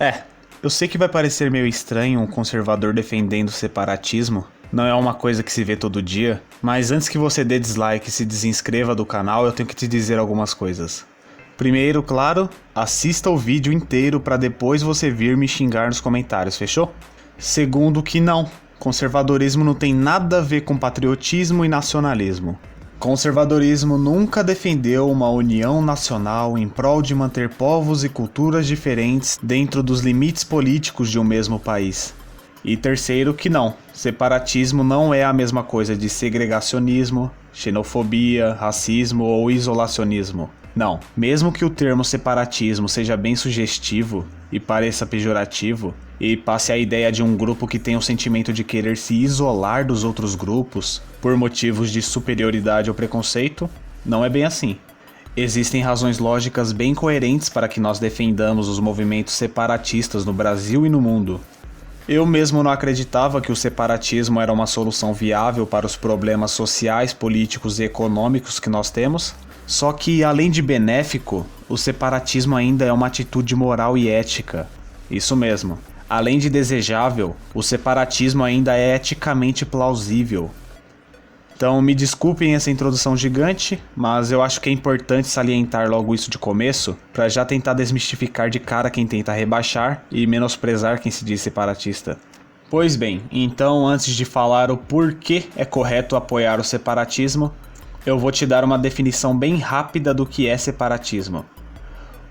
É, eu sei que vai parecer meio estranho um conservador defendendo o separatismo, não é uma coisa que se vê todo dia, mas antes que você dê dislike e se desinscreva do canal, eu tenho que te dizer algumas coisas. Primeiro, claro, assista o vídeo inteiro para depois você vir me xingar nos comentários, fechou? Segundo, que não, conservadorismo não tem nada a ver com patriotismo e nacionalismo. Conservadorismo nunca defendeu uma união nacional em prol de manter povos e culturas diferentes dentro dos limites políticos de um mesmo país. E terceiro, que não, separatismo não é a mesma coisa de segregacionismo, xenofobia, racismo ou isolacionismo. Não, mesmo que o termo separatismo seja bem sugestivo e pareça pejorativo, e passe a ideia de um grupo que tem o sentimento de querer se isolar dos outros grupos por motivos de superioridade ou preconceito, não é bem assim. Existem razões lógicas bem coerentes para que nós defendamos os movimentos separatistas no Brasil e no mundo. Eu mesmo não acreditava que o separatismo era uma solução viável para os problemas sociais, políticos e econômicos que nós temos, só que, além de benéfico, o separatismo ainda é uma atitude moral e ética. Isso mesmo. Além de desejável, o separatismo ainda é eticamente plausível. Então, me desculpem essa introdução gigante, mas eu acho que é importante salientar logo isso de começo, para já tentar desmistificar de cara quem tenta rebaixar e menosprezar quem se diz separatista. Pois bem, então antes de falar o porquê é correto apoiar o separatismo, eu vou te dar uma definição bem rápida do que é separatismo.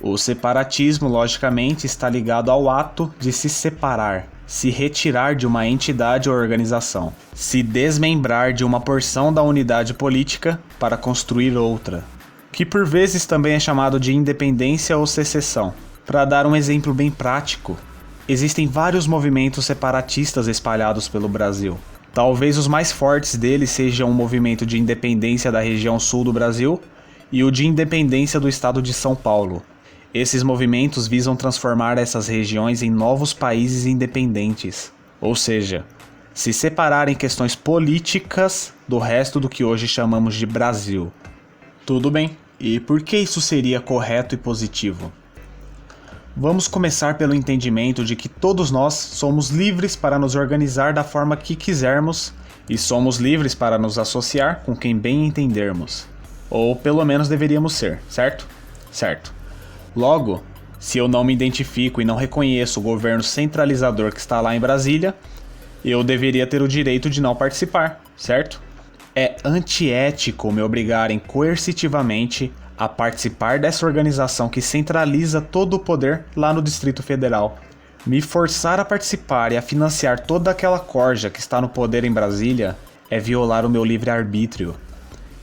O separatismo, logicamente, está ligado ao ato de se separar, se retirar de uma entidade ou organização, se desmembrar de uma porção da unidade política para construir outra, que por vezes também é chamado de independência ou secessão. Para dar um exemplo bem prático, existem vários movimentos separatistas espalhados pelo Brasil. Talvez os mais fortes deles sejam o movimento de independência da região sul do Brasil e o de independência do estado de São Paulo. Esses movimentos visam transformar essas regiões em novos países independentes, ou seja, se separar em questões políticas do resto do que hoje chamamos de Brasil. Tudo bem, e por que isso seria correto e positivo? Vamos começar pelo entendimento de que todos nós somos livres para nos organizar da forma que quisermos e somos livres para nos associar com quem bem entendermos. Ou pelo menos deveríamos ser, certo? Certo. Logo, se eu não me identifico e não reconheço o governo centralizador que está lá em Brasília, eu deveria ter o direito de não participar, certo? É antiético me obrigarem coercitivamente a participar dessa organização que centraliza todo o poder lá no Distrito Federal. Me forçar a participar e a financiar toda aquela corja que está no poder em Brasília é violar o meu livre-arbítrio.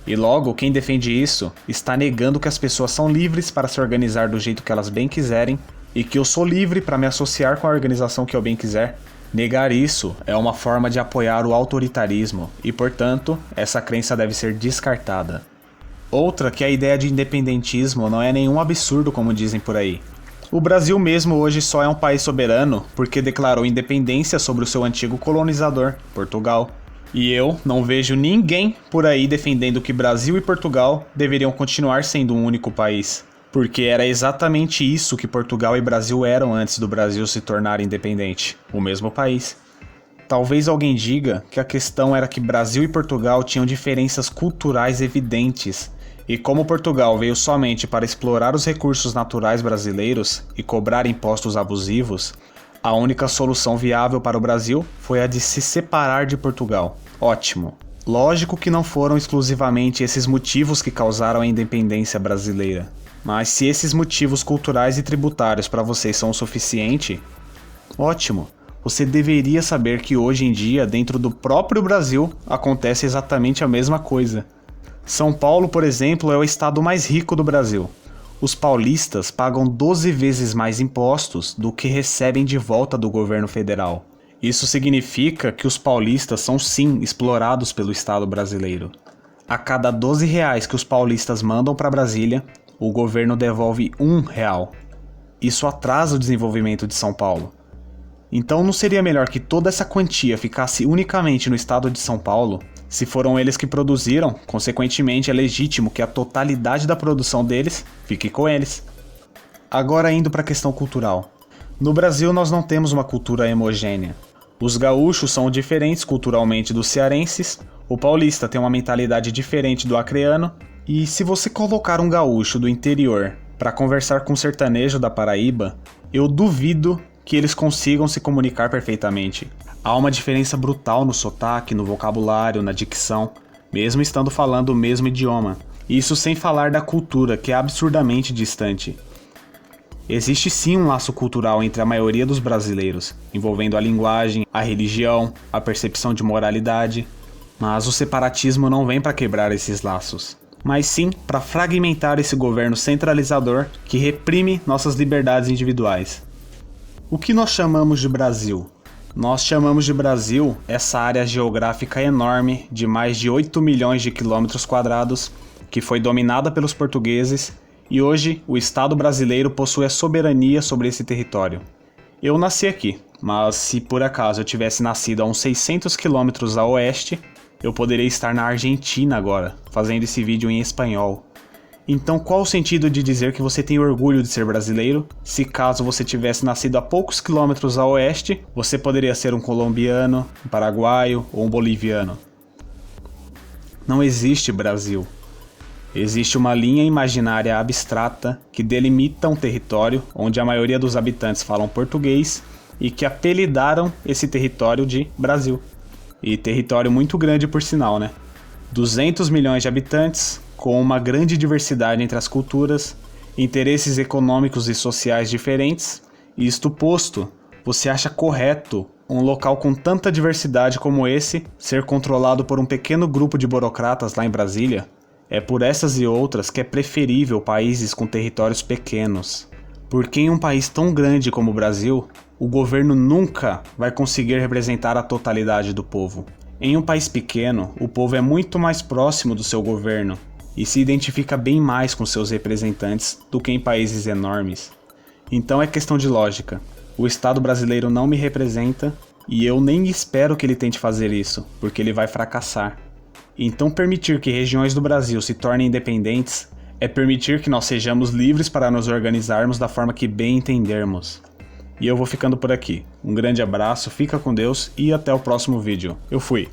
E logo, quem defende isso está negando que as pessoas são livres para se organizar do jeito que elas bem quiserem e que eu sou livre para me associar com a organização que eu bem quiser. Negar isso é uma forma de apoiar o autoritarismo e, portanto, essa crença deve ser descartada. Outra que a ideia de independentismo não é nenhum absurdo como dizem por aí. O Brasil mesmo hoje só é um país soberano porque declarou independência sobre o seu antigo colonizador, Portugal. E eu não vejo ninguém por aí defendendo que Brasil e Portugal deveriam continuar sendo um único país. Porque era exatamente isso que Portugal e Brasil eram antes do Brasil se tornar independente, o mesmo país. Talvez alguém diga que a questão era que Brasil e Portugal tinham diferenças culturais evidentes, e como Portugal veio somente para explorar os recursos naturais brasileiros e cobrar impostos abusivos, a única solução viável para o Brasil foi a de se separar de Portugal. Ótimo. Lógico que não foram exclusivamente esses motivos que causaram a independência brasileira. Mas se esses motivos culturais e tributários para vocês são o suficiente, ótimo. Você deveria saber que hoje em dia, dentro do próprio Brasil, acontece exatamente a mesma coisa. São Paulo, por exemplo, é o estado mais rico do Brasil. Os paulistas pagam 12 vezes mais impostos do que recebem de volta do governo federal. Isso significa que os paulistas são sim explorados pelo Estado brasileiro. A cada R$ 12 que os paulistas mandam para Brasília, o governo devolve R$ 1. Isso atrasa o desenvolvimento de São Paulo. Então não seria melhor que toda essa quantia ficasse unicamente no estado de São Paulo? Se foram eles que produziram, consequentemente é legítimo que a totalidade da produção deles fique com eles. Agora indo para a questão cultural. No Brasil nós não temos uma cultura homogênea. Os gaúchos são diferentes culturalmente dos cearenses, o paulista tem uma mentalidade diferente do acreano, e se você colocar um gaúcho do interior para conversar com um sertanejo da Paraíba, eu duvido que eles consigam se comunicar perfeitamente. Há uma diferença brutal no sotaque, no vocabulário, na dicção, mesmo estando falando o mesmo idioma. Isso sem falar da cultura, que é absurdamente distante. Existe sim um laço cultural entre a maioria dos brasileiros, envolvendo a linguagem, a religião, a percepção de moralidade, mas o separatismo não vem para quebrar esses laços, mas sim para fragmentar esse governo centralizador que reprime nossas liberdades individuais. O que nós chamamos de Brasil? Nós chamamos de Brasil essa área geográfica enorme de mais de 8 milhões de quilômetros quadrados que foi dominada pelos portugueses. E hoje, o Estado brasileiro possui a soberania sobre esse território. Eu nasci aqui, mas se por acaso eu tivesse nascido a uns 600 quilômetros a oeste, eu poderia estar na Argentina agora, fazendo esse vídeo em espanhol. Então qual o sentido de dizer que você tem orgulho de ser brasileiro, se caso você tivesse nascido a poucos quilômetros a oeste, você poderia ser um colombiano, um paraguaio ou um boliviano? Não existe Brasil. Existe uma linha imaginária abstrata que delimita um território onde a maioria dos habitantes falam português e que apelidaram esse território de Brasil. E território muito grande por sinal, né? 200 milhões de habitantes, com uma grande diversidade entre as culturas, interesses econômicos e sociais diferentes. E isto posto, você acha correto um local com tanta diversidade como esse ser controlado por um pequeno grupo de burocratas lá em Brasília? É por essas e outras que é preferível países com territórios pequenos. Porque em um país tão grande como o Brasil, o governo nunca vai conseguir representar a totalidade do povo. Em um país pequeno, o povo é muito mais próximo do seu governo e se identifica bem mais com seus representantes do que em países enormes. Então é questão de lógica. O Estado brasileiro não me representa e eu nem espero que ele tente fazer isso, porque ele vai fracassar. Então permitir que regiões do Brasil se tornem independentes é permitir que nós sejamos livres para nos organizarmos da forma que bem entendermos. E eu vou ficando por aqui. Um grande abraço, fica com Deus e até o próximo vídeo. Eu fui!